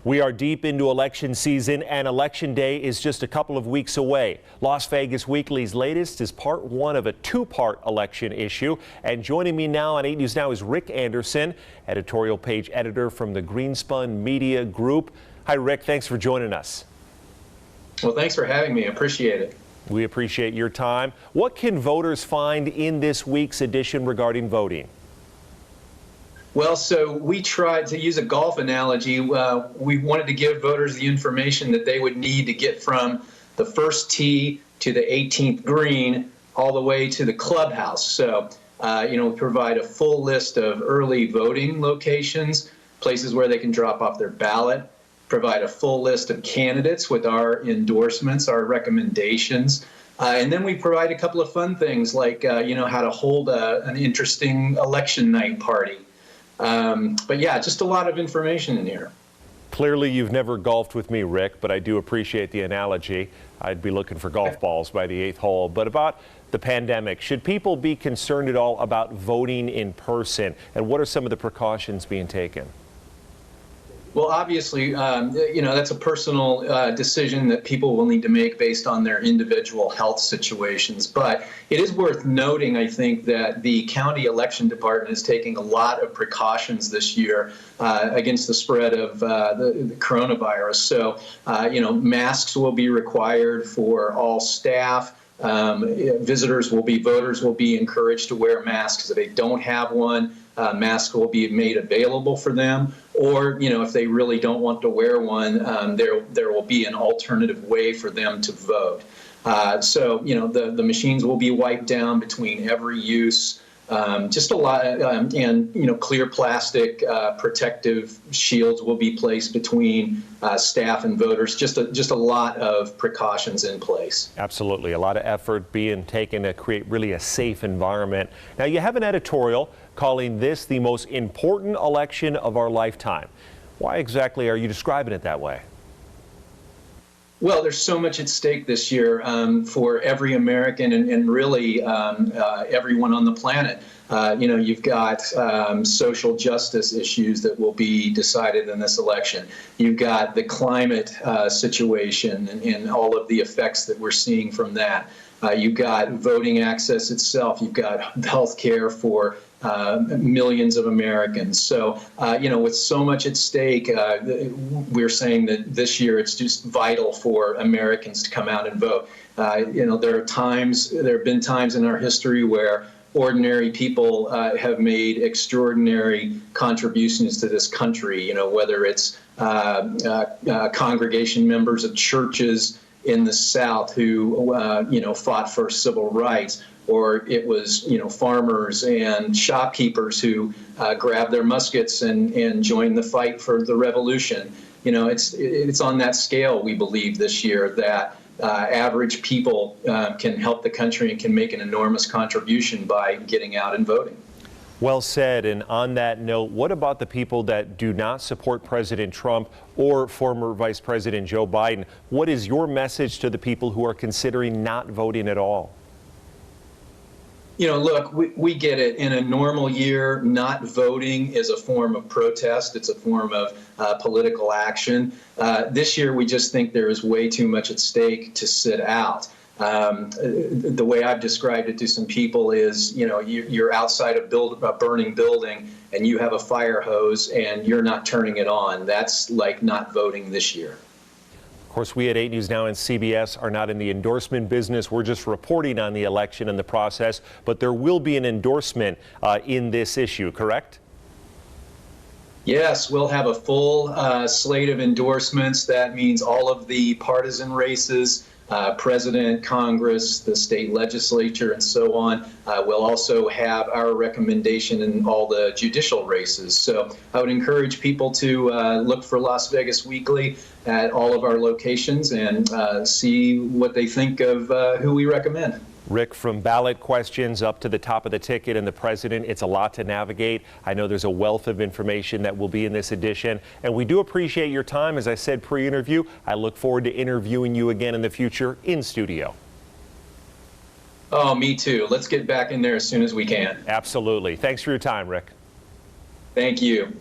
We are deep into election season, and Election Day is just a couple of weeks away. Las Vegas Weekly's latest is part one of a two-part election issue. And joining me now on 8 News Now is Ric Anderson, editorial page editor from the Greenspun Media Group. Hi, Ric. Thanks for joining us. Well, thanks for having me. I appreciate it. We appreciate your time. What can voters find in this week's edition regarding voting? Well, so we tried to use a golf analogy. We wanted to give voters the information that they would need to get from the first tee to the 18th green all the way to the clubhouse. So, we provide a full list of early voting locations, places where they can drop off their ballot, provide a full list of candidates with our endorsements, our recommendations. And then we provide a couple of fun things like, how to hold an interesting election night party. But yeah, just a lot of information in here. Clearly, you've never golfed with me, Ric, but I do appreciate the analogy. I'd be looking for golf balls by the 8th hole. But about the pandemic, should people be concerned at all about voting in person? And what are some of the precautions being taken? Well, obviously, that's a personal decision that people will need to make based on their individual health situations. But it is worth noting, I think, that the county election department is taking a lot of precautions this year against the spread of the coronavirus. So, masks will be required for all staff. Voters will be encouraged to wear masks. If they don't have one, masks will be made available for them. Or, if they really don't want to wear one, there will be an alternative way for them to vote. So, the machines will be wiped down between every use. Just a lot, and clear plastic protective shields will be placed between staff and voters. Just a lot of precautions in place. Absolutely, a lot of effort being taken to create really a safe environment. Now, you have an editorial calling this the most important election of our lifetime. Why exactly are you describing it that way? Well, there's so much at stake this year for every American and really everyone on the planet. You've got social justice issues that will be decided in this election. You've got the climate situation and all of the effects that we're seeing from that. You've got voting access itself. You've got health care for millions of Americans. So, with so much at stake, we're saying that this year it's just vital for Americans to come out and vote. There have been times in our history where ordinary people have made extraordinary contributions to this country, whether it's congregation members of churches in the South who, fought for civil rights, or it was, farmers and shopkeepers who grabbed their muskets and joined the fight for the revolution. It's on that scale, we believe, this year that average people can help the country and can make an enormous contribution by getting out and voting. Well said. And on that note, what about the people that do not support President Trump or former Vice President Joe Biden? What is your message to the people who are considering not voting at all? Look, we get it. In a normal year, not voting is a form of protest. It's a form of political action. This year, we just think there is way too much at stake to sit out. The way I've described it to some people is, you're outside a burning building and you have a fire hose and you're not turning it on. That's like not voting this year. Of course, we at 8 News Now and CBS are not in the endorsement business. We're just reporting on the election and the process. But there will be an endorsement in this issue, correct? Yes, we'll have a full slate of endorsements. That means all of the partisan races, President, Congress, the state legislature, and so on. We'll also have our recommendation in all the judicial races. So I would encourage people to look for Las Vegas Weekly at all of our locations and see what they think of who we recommend. Ric, from ballot questions up to the top of the ticket and the president, it's a lot to navigate. I know there's a wealth of information that will be in this edition, and we do appreciate your time. As I said pre-interview, I look forward to interviewing you again in the future in studio. Oh, me too. Let's get back in there as soon as we can. Absolutely. Thanks for your time, Ric. Thank you.